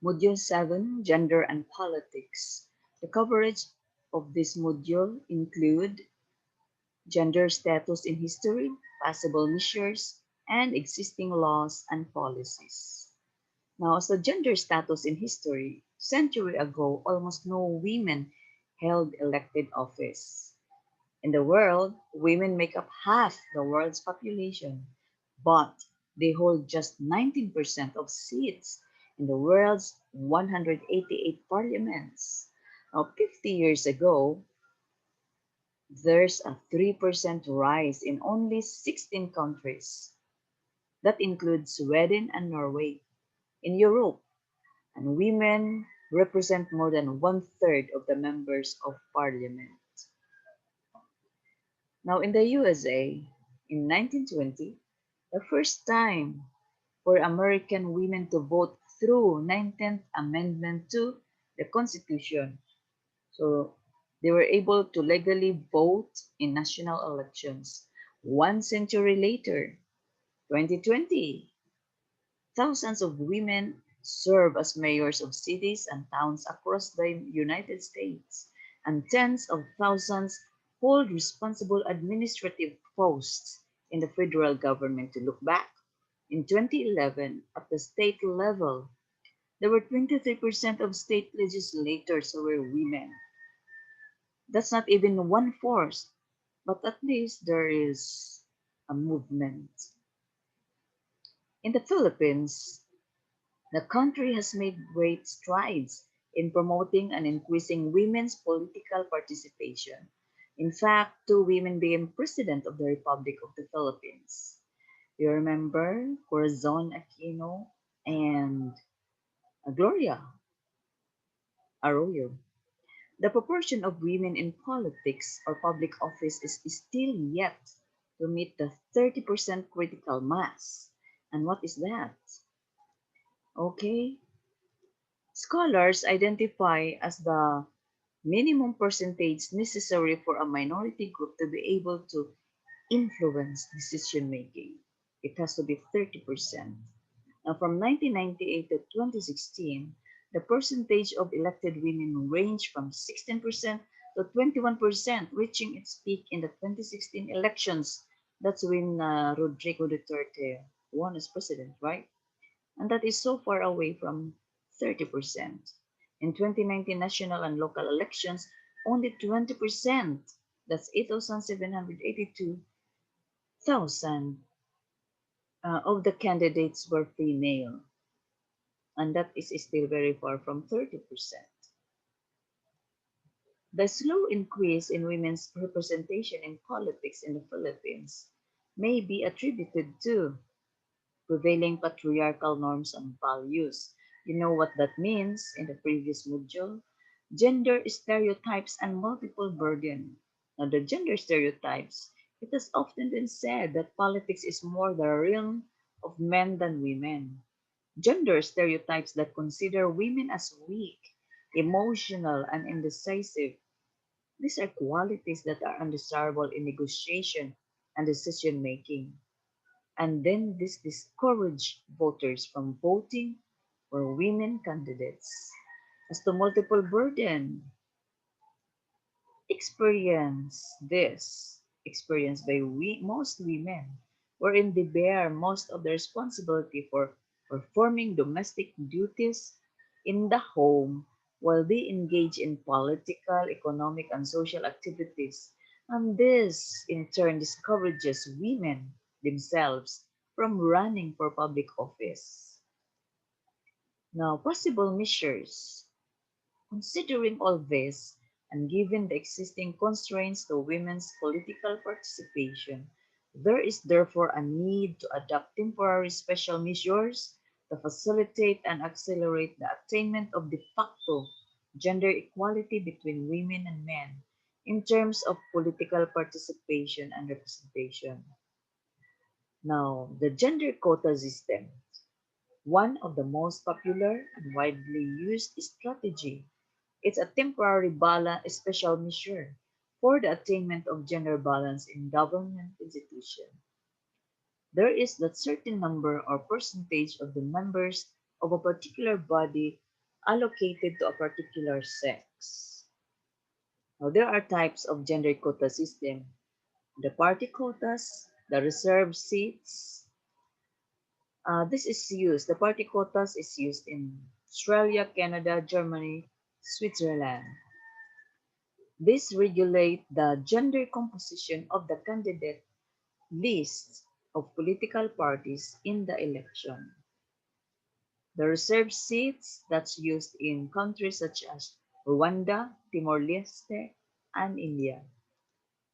Module 7, Gender and Politics. The coverage of this module include gender status in history, possible measures, and existing laws and policies. Now, as the gender status in history, century ago, almost no women held elected office. In the world, women make up half the world's population, but they hold just 19% of seats in the world's 188 parliaments. Now, 50 years ago, there's a 3% rise in only 16 countries. That includes Sweden and Norway. In Europe, and women represent more than one-third of the members of parliament. Now, in the USA, in 1920, the first time for American women to vote through 19th Amendment to the Constitution. So they were able to legally vote in national elections. One century later, 2020, thousands of women serve as mayors of cities and towns across the United States, and tens of thousands hold responsible administrative posts in the federal government. To look back, in 2011, at the state level, there were 23% of state legislators who were women. That's not even one-fourth, but at least there is a movement. In the Philippines, the country has made great strides in promoting and increasing women's political participation. In fact, two women became president of the Republic of the Philippines. You remember Corazon Aquino and Gloria Arroyo. The proportion of women in politics or public office is still yet to meet the 30% critical mass. And what is that? Okay, scholars identify as the minimum percentage necessary for a minority group to be able to influence decision making. It has to be 30%. Now, from 1998 to 2016, the percentage of elected women ranged from 16% to 21%, reaching its peak in the 2016 elections. That's when Rodrigo Duterte won as president, right? And that is so far away from 30%. In 2019 national and local elections, only 20%, that's 8,782,000 of the candidates were female, and that is still very far from 30%. The slow increase in women's representation in politics in the Philippines may be attributed to prevailing patriarchal norms and values. You know what that means in the previous module? Gender stereotypes and multiple burden. Now, the gender stereotypes, it has often been said that politics is more the realm of men than women. Gender stereotypes that consider women as weak, emotional, and indecisive. These are qualities that are undesirable in negotiation and decision making. And then this discouraged voters from voting for women candidates. As to multiple burden, experienced by most women, wherein they bear most of the responsibility for performing domestic duties in the home while they engage in political, economic, and social activities. And this, in turn, discourages women themselves from running for public office. Now, possible measures. Considering all this, and given the existing constraints to women's political participation, there is therefore a need to adopt temporary special measures to facilitate and accelerate the attainment of de facto gender equality between women and men in terms of political participation and representation. Now, the gender quota system, one of the most popular and widely used strategy. It's a temporary balance, special measure for the attainment of gender balance in government institutions. There is that certain number or percentage of the members of a particular body allocated to a particular sex. Now, there are types of gender quota system: the party quotas, the reserved seats. The party quotas is used in Australia, Canada, Germany, Switzerland. These regulate the gender composition of the candidate lists of political parties in the election. The reserved seats that's used in countries such as Rwanda, Timor-Leste, and India.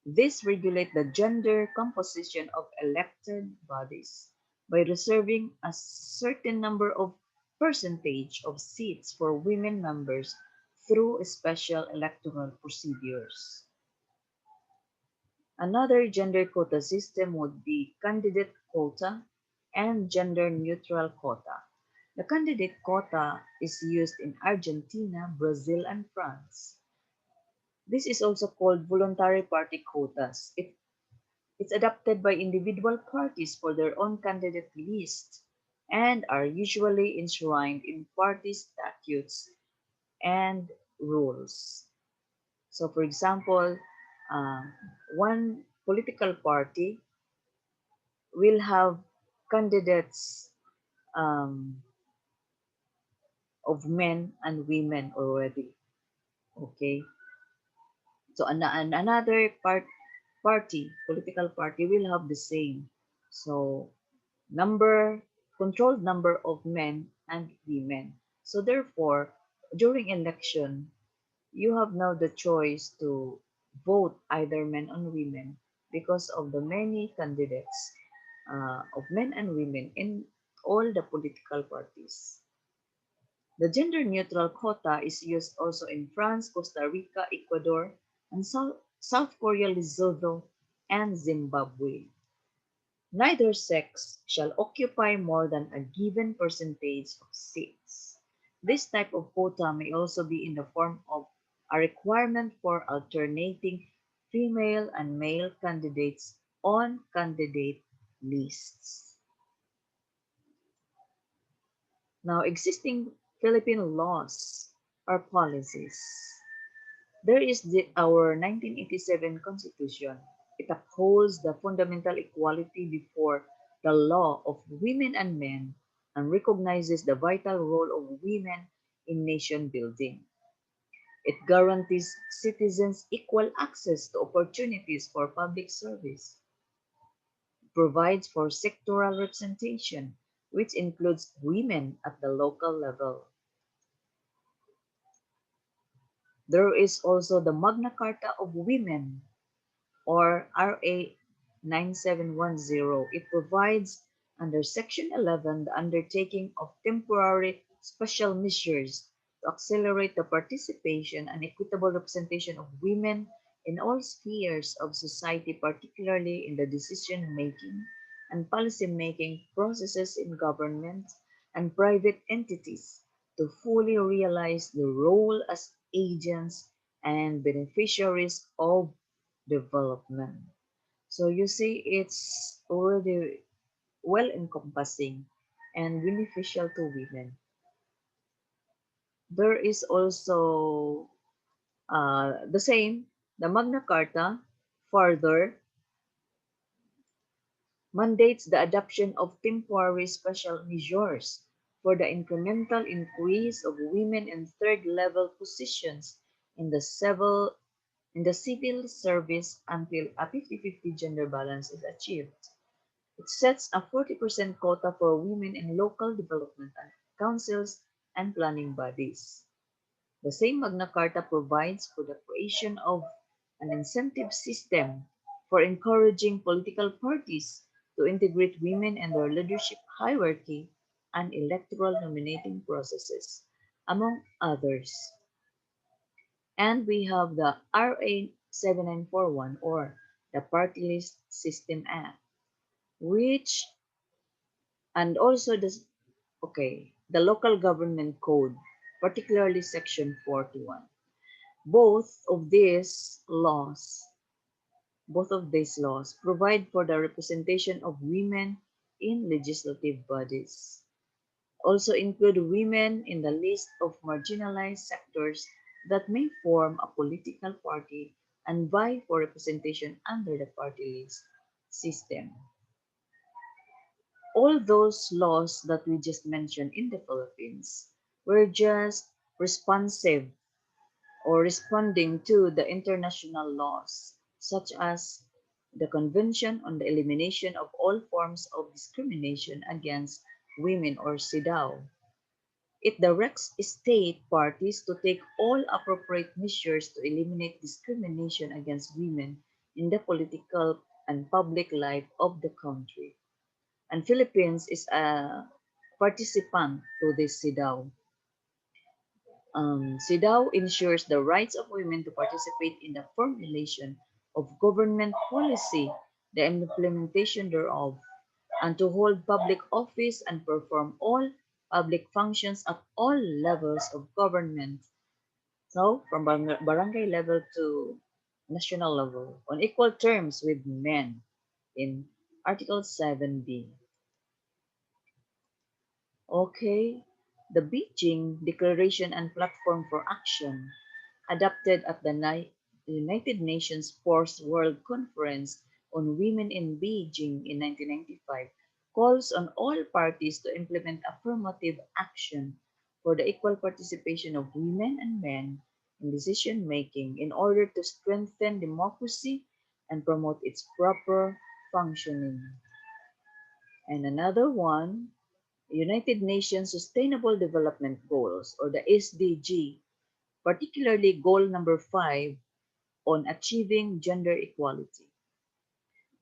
These regulate the gender composition of elected bodies by reserving a certain number of percentage of seats for women members through special electoral procedures. Another gender quota system would be candidate quota and gender neutral quota. The candidate quota is used in Argentina, Brazil, and France. This is also called voluntary party quotas. It's adopted by individual parties for their own candidate list and are usually enshrined in party statutes and rules. So, for example, uh, one political party will have candidates um, of men and women already. Okay, so another political party will have the same. So number controlled number of men and women. So therefore, during election, you have now the choice to vote either men or women because of the many candidates of men and women in all the political parties. The gender neutral quota is used also in France, Costa Rica, Ecuador, and South Korea, Lesotho, and Zimbabwe. Neither sex shall occupy more than a given percentage of seats. This type of quota may also be in the form of a requirement for alternating female and male candidates on candidate lists. Now, existing Philippine laws or policies. There is our 1987 Constitution. It upholds the fundamental equality before the law of women and men and recognizes the vital role of women in nation building. It guarantees citizens equal access to opportunities for public service, provides for sectoral representation, which includes women at the local level. There is also the Magna Carta of Women, or RA 9710. It provides under Section 11 the undertaking of temporary special measures to accelerate the participation and equitable representation of women in all spheres of society, particularly in the decision-making and policy-making processes in government and private entities, to fully realize the role as agents and beneficiaries of development. So you see, it's already well encompassing and beneficial to women. There is also the same, the Magna Carta further mandates the adoption of temporary special measures for the incremental increase of women in third level positions in the civil service until a 50-50 gender balance is achieved. It sets a 40% quota for women in local development councils and planning bodies. The same Magna Carta provides for the creation of an incentive system for encouraging political parties to integrate women in their leadership hierarchy and electoral nominating processes, among others. And we have the RA 7941, or the Party List System Act, which and also the local government code, particularly section 41. both of these laws both of these laws provide for the representation of women in legislative bodies. Also include women in the list of marginalized sectors that may form a political party and vie for representation under the party list system. All those laws that we just mentioned in the Philippines were just responsive or responding to the international laws, such as the Convention on the Elimination of All Forms of Discrimination Against Women, or CEDAW. It directs state parties to take all appropriate measures to eliminate discrimination against women in the political and public life of the country. And Philippines is a participant to this CEDAW. CEDAW ensures the rights of women to participate in the formulation of government policy, the implementation thereof, and to hold public office and perform all public functions at all levels of government. So, from barangay level to national level, on equal terms with men in Article 7B. Okay, the Beijing Declaration and Platform for Action, adopted at the United Nations Fourth World Conference on Women in Beijing in 1995, calls on all parties to implement affirmative action for the equal participation of women and men in decision making in order to strengthen democracy and promote its proper functioning. And another one, United Nations Sustainable Development Goals, or the SDG, particularly goal number 5 on achieving gender equality.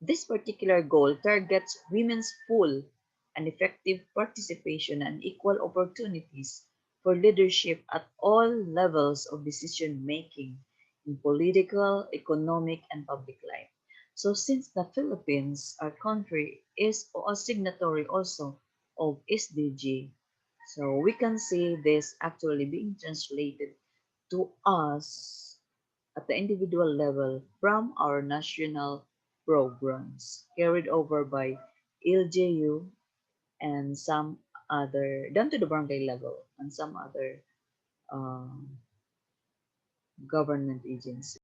This particular goal targets women's full and effective participation and equal opportunities for leadership at all levels of decision making in political, economic, and public life. So, since the Philippines, our country, is a signatory also of SDG, so we can see this actually being translated to us at the individual level from our national programs carried over by LGU and some other, down to the barangay level and some other um, government agencies.